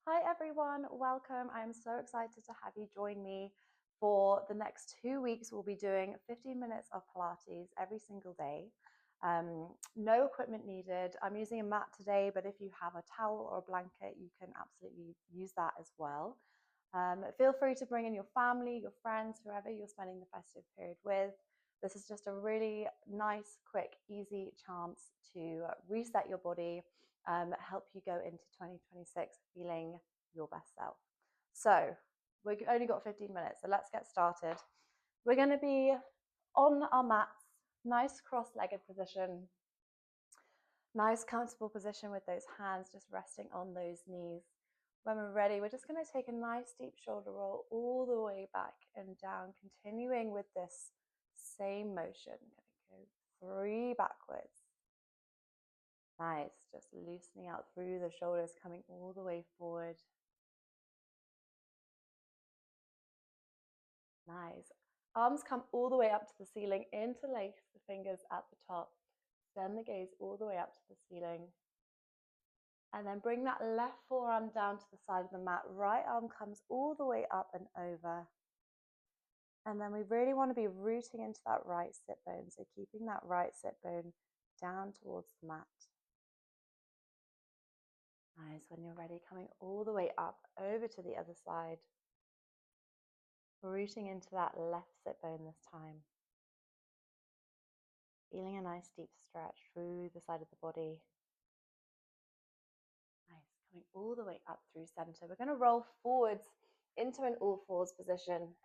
Hi everyone, welcome. I'm so excited to have you join me for the next 2 weeks. We'll be doing 15 minutes of Pilates every single day. No equipment needed. I'm using a mat today, but if you have a towel or a blanket, you can absolutely use that as well. Feel free to bring in your family, your friends, whoever you're spending the festive period with. This is just a really nice, quick, easy chance to reset your body, help you go into 2026 feeling your best self. So we've only got 15 minutes, so let's get started. We're going to be on our mats, nice cross-legged position, nice comfortable position with those hands just resting on those knees. When we're ready, we're just going to take a nice deep shoulder roll all the way back and down, continuing with this same motion. Going to go 3 backwards. Nice, just loosening out through the shoulders, coming all the way forward. Nice. Arms come all the way up to the ceiling, interlace the fingers at the top. Send the gaze all the way up to the ceiling. And then bring that left forearm down to the side of the mat. Right arm comes all the way up and over. And then we really want to be rooting into that right sit bone. So keeping that right sit bone down towards the mat. Nice. When you're ready, coming all the way up over to the other side. Rooting into that left sit bone this time. Feeling a nice deep stretch through the side of the body. Nice. Coming all the way up through center. We're going to roll forwards into an all fours position.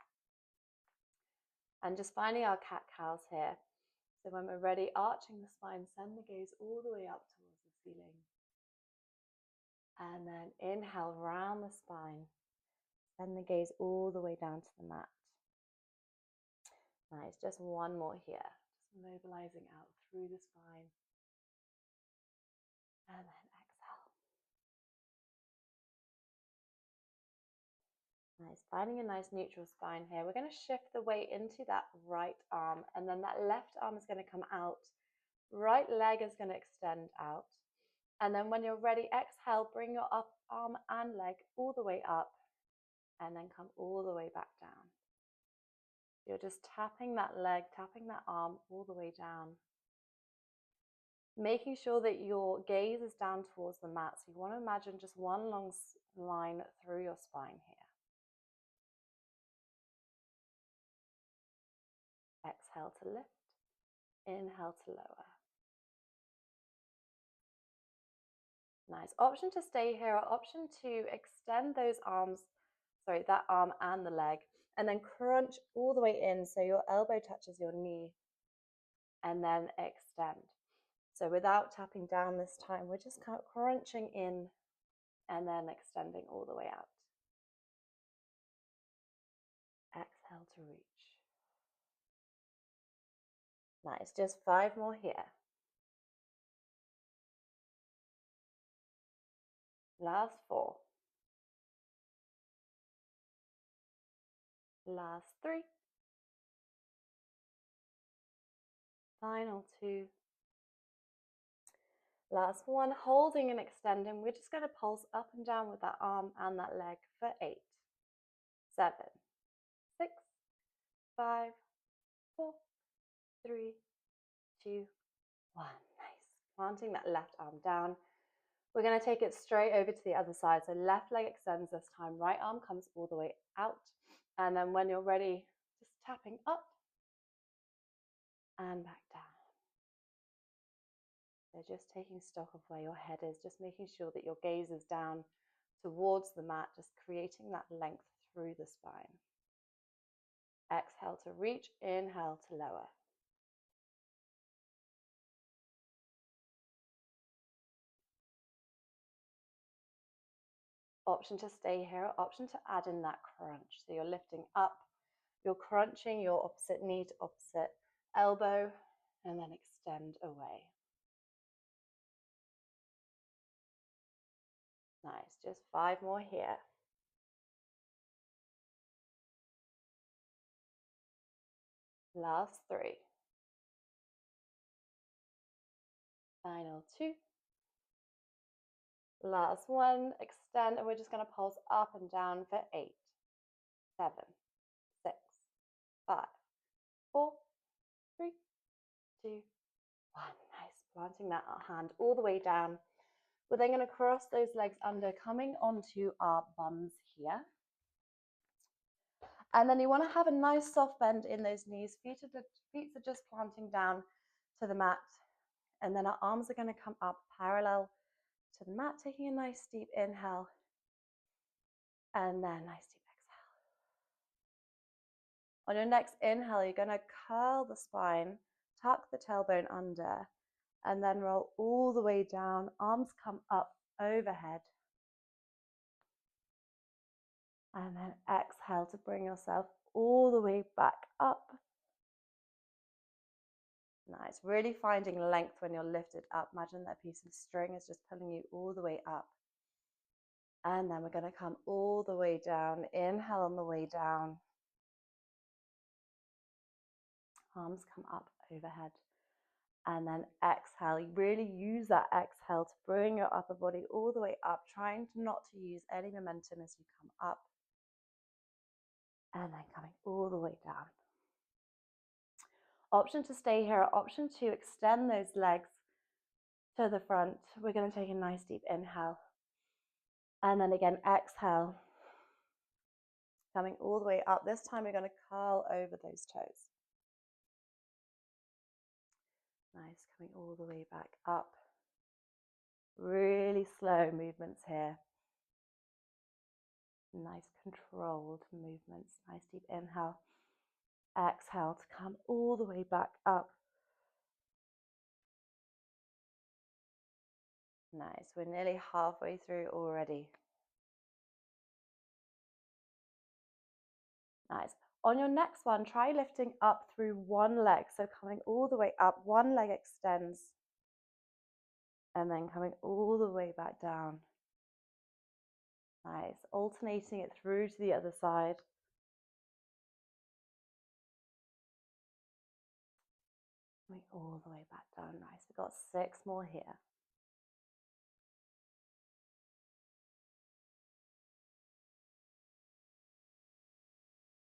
And just finding our cat-cows here. So when we're ready, arching the spine, send the gaze all the way up towards the ceiling. And then inhale, round the spine. Send the gaze all the way down to the mat. Nice, just one more here. Just mobilizing out through the spine. And then exhale. Nice, finding a nice neutral spine here. We're going to shift the weight into that right arm, and then that left arm is going to come out. Right leg is going to extend out. And then when you're ready, exhale, bring your up arm and leg all the way up, and then come all the way back down. You're just tapping that leg, tapping that arm all the way down. Making sure that your gaze is down towards the mat. So you want to imagine just one long line through your spine here. Exhale to lift, inhale to lower. Nice. Option to stay here, or option to extend those arms, that arm and the leg, and then crunch all the way in so your elbow touches your knee, and then extend. So without tapping down this time, we're just kind of crunching in and then extending all the way out. Exhale to reach. Nice, just 5 more here. Last 4. Last 3. Final 2. Last 1, holding and extending. We're just going to pulse up and down with that arm and that leg for 8, 7, 6, 5, 4, 3, 2, 1. Nice. Planting that left arm down. We're going to take it straight over to the other side. So left leg extends this time. Right arm comes all the way out. And then when you're ready, just tapping up and back down. So just taking stock of where your head is, just making sure that your gaze is down towards the mat, just creating that length through the spine. Exhale to reach, inhale to lower. Option to stay here, option to add in that crunch. So you're lifting up, you're crunching your opposite knee to opposite elbow, and then extend away. Nice, just 5 more here. Last 3. Final 2. Last one, extend, and we're just going to pulse up and down for 8, 7, 6, 5, 4, 3, 2, 1. Nice. Planting that hand all the way down. We're then going to cross those legs under, coming onto our bums here. And then you want to have a nice soft bend in those knees. Feet are just planting down to the mat. And then our arms are going to come up parallel to the mat, taking a nice deep inhale. And then nice deep exhale. On your next inhale, you're going to curl the spine, tuck the tailbone under, and then roll all the way down. Arms come up overhead. And then exhale to bring yourself all the way back up. Nice. Really finding length when you're lifted up. Imagine that piece of string is just pulling you all the way up. And then we're going to come all the way down. Inhale on the way down. Arms come up overhead. And then exhale. You really use that exhale to bring your upper body all the way up, trying not to use any momentum as you come up. And then coming all the way down. Option to stay here, option to extend those legs to the front. We're going to take a nice deep inhale. And then again, exhale. Coming all the way up. This time we're going to curl over those toes. Nice, coming all the way back up. Really slow movements here. Nice controlled movements. Nice deep inhale. Exhale to come all the way back up. Nice, we're nearly halfway through already. Nice. On your next one, try lifting up through one leg. So coming all the way up, one leg extends. And then coming all the way back down. Nice. Alternating it through to the other side. Coming all the way back down. Nice. We've got 6 more here.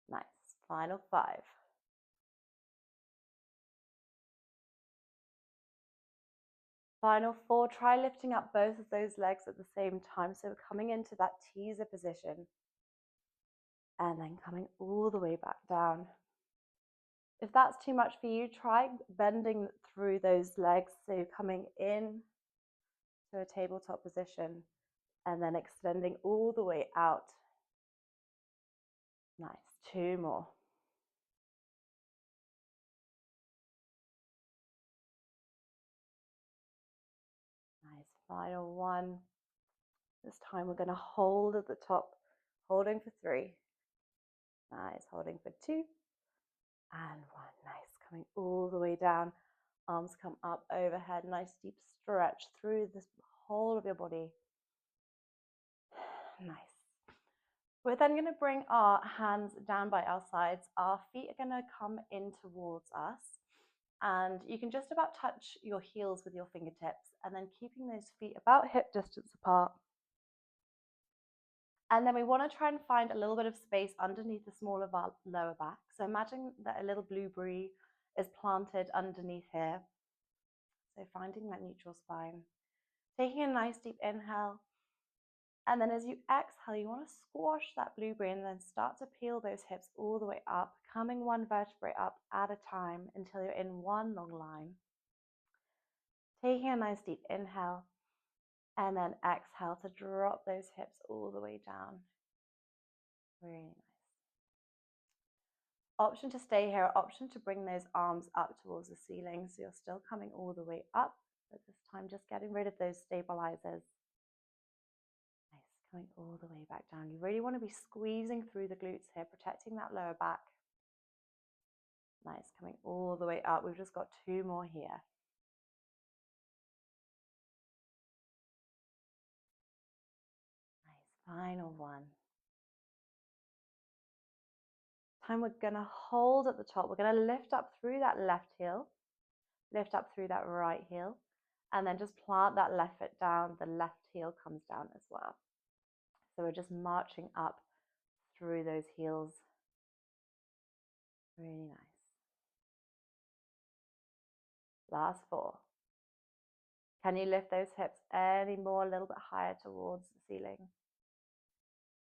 Nice. Final 5. Final 4. Try lifting up both of those legs at the same time. So coming into that teaser position. And then coming all the way back down. If that's too much for you, try bending through those legs. So coming in to a tabletop position and then extending all the way out. Nice. 2 more. Nice. Final 1. This time we're going to hold at the top, holding for 3. Nice. Holding for 2 and 1. Nice. Coming all the way down. Arms come up overhead. Nice deep stretch through the whole of your body. Nice. We're then going to bring our hands down by our sides. Our feet are going to come in towards us. And you can just about touch your heels with your fingertips and then keeping those feet about hip distance apart. And then we want to try and find a little bit of space underneath the small of our lower back. So imagine that a little blueberry is planted underneath here. So finding that neutral spine. Taking a nice deep inhale. And then as you exhale, you want to squash that blueberry and then start to peel those hips all the way up, coming one vertebrae up at a time until you're in one long line. Taking a nice deep inhale and then exhale to drop those hips all the way down. Really nice. Option to stay here, option to bring those arms up towards the ceiling. So you're still coming all the way up, but this time just getting rid of those stabilizers. Nice, coming all the way back down. You really want to be squeezing through the glutes here, protecting that lower back. Nice, coming all the way up. We've just got 2 more here. Nice, final 1. Time we're going to hold at the top. We're going to lift up through that left heel, lift up through that right heel, and then just plant that left foot down. The left heel comes down as well. So we're just marching up through those heels. Really nice. Last 4. Can you lift those hips any more, a little bit higher towards the ceiling?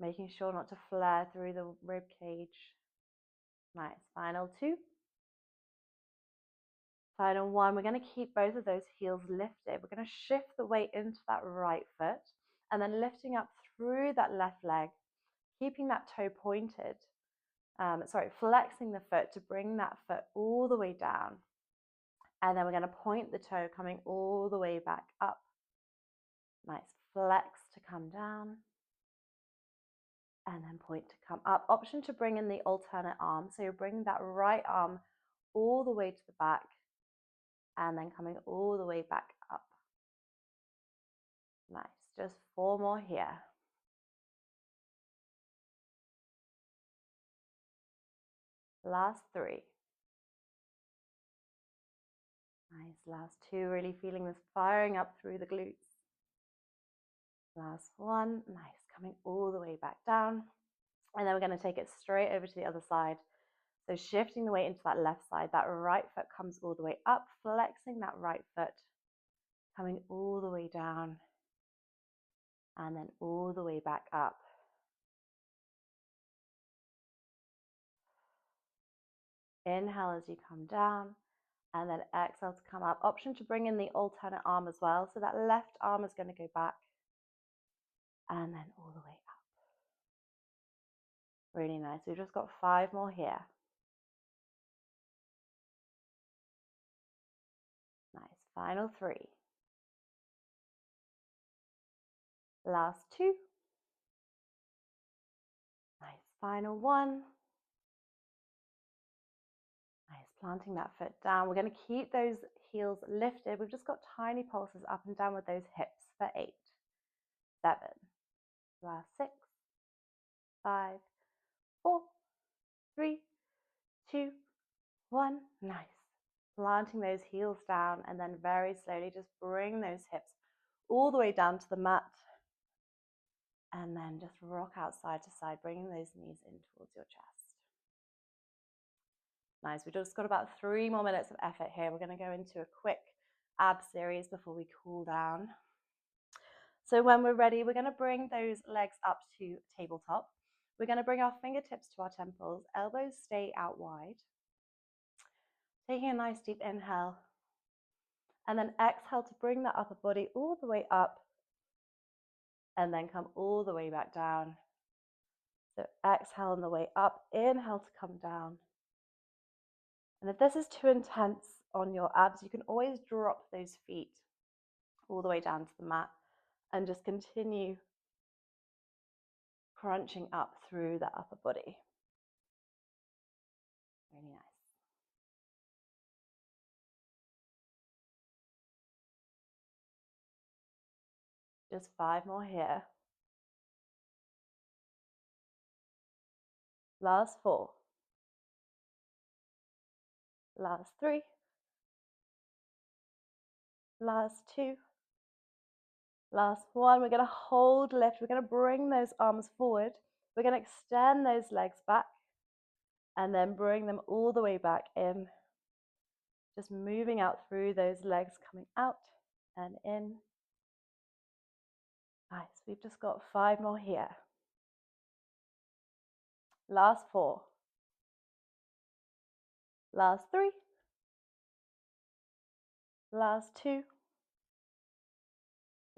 Making sure not to flare through the rib cage. Nice. Final 2. Final 1. We're going to keep both of those heels lifted. We're going to shift the weight into that right foot and then lifting up through that left leg, keeping that toe pointed. Flexing the foot to bring that foot all the way down. And then we're going to point the toe coming all the way back up. Nice. Flex to come down. And then point to come up. Option to bring in the alternate arm. So you're bringing that right arm all the way to the back and then coming all the way back up. Nice. Just 4 more here. Last 3. Nice. Last 2. Really feeling this firing up through the glutes. Last 1. Nice. Coming all the way back down. And then we're going to take it straight over to the other side. So shifting the weight into that left side, that right foot comes all the way up, flexing that right foot, coming all the way down, and then all the way back up. Inhale as you come down, and then exhale to come up. Option to bring in the alternate arm as well. So that left arm is going to go back, and then all the way up. Really nice. We've just got 5 more here. Nice. Final 3. Last 2. Nice. Final 1. Nice. Planting that foot down. We're going to keep those heels lifted. We've just got tiny pulses up and down with those hips for 8, 7. Last 6, 5, 4, 3, 2, 1. Nice. Planting those heels down and then very slowly just bring those hips all the way down to the mat. And then just rock out side to side, bringing those knees in towards your chest. Nice. We've just got about 3 more minutes of effort here. We're going to go into a quick ab series before we cool down. So when we're ready, we're going to bring those legs up to tabletop. We're going to bring our fingertips to our temples, elbows stay out wide. Taking a nice deep inhale. And then exhale to bring that upper body all the way up. And then come all the way back down. So exhale on the way up, inhale to come down. And if this is too intense on your abs, you can always drop those feet all the way down to the mat and just continue crunching up through the upper body. Really nice. Just 5 more here. Last 4. Last 3. Last 2. Last 1. We're going to hold lift. We're going to bring those arms forward. We're going to extend those legs back and then bring them all the way back in. Just moving out through those legs, coming out and in. Nice. We've just got 5 more here. Last 4. Last 3. Last 2.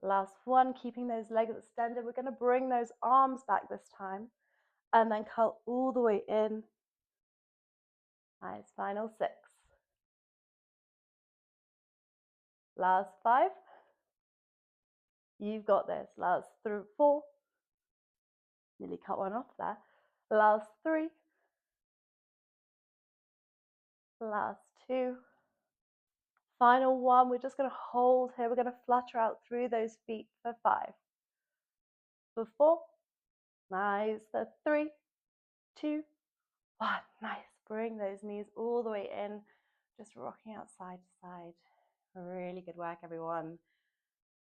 Last 1. Keeping those legs extended. We're going to bring those arms back this time and then curl all the way in. Nice. Final 6. Last 5. You've got this. Last 4. Nearly cut one off there. Last 3. Last 2. Final 1. We're just going to hold here. We're going to flutter out through those feet for 5. For 4. Nice. For 3, 2, 1. Nice. Bring those knees all the way in. Just rocking out side to side. Really good work, everyone.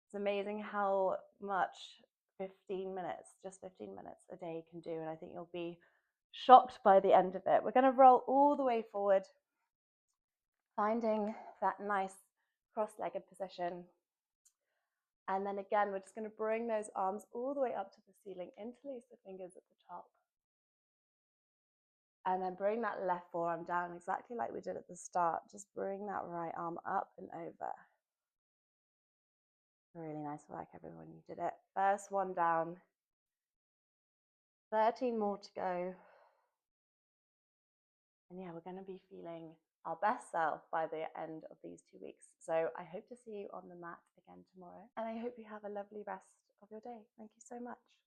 It's amazing how much 15 minutes, just 15 minutes a day can do. And I think you'll be shocked by the end of it. We're going to roll all the way forward, finding that nice cross-legged position. And then again, we're just going to bring those arms all the way up to the ceiling, interlace the fingers at the top. And then bring that left forearm down exactly like we did at the start. Just bring that right arm up and over. Really nice work, everyone. You did it. First one down. 13 more to go. And yeah, we're going to be feeling our best self by the end of these 2 weeks. So I hope to see you on the mat again tomorrow. And I hope you have a lovely rest of your day. Thank you so much.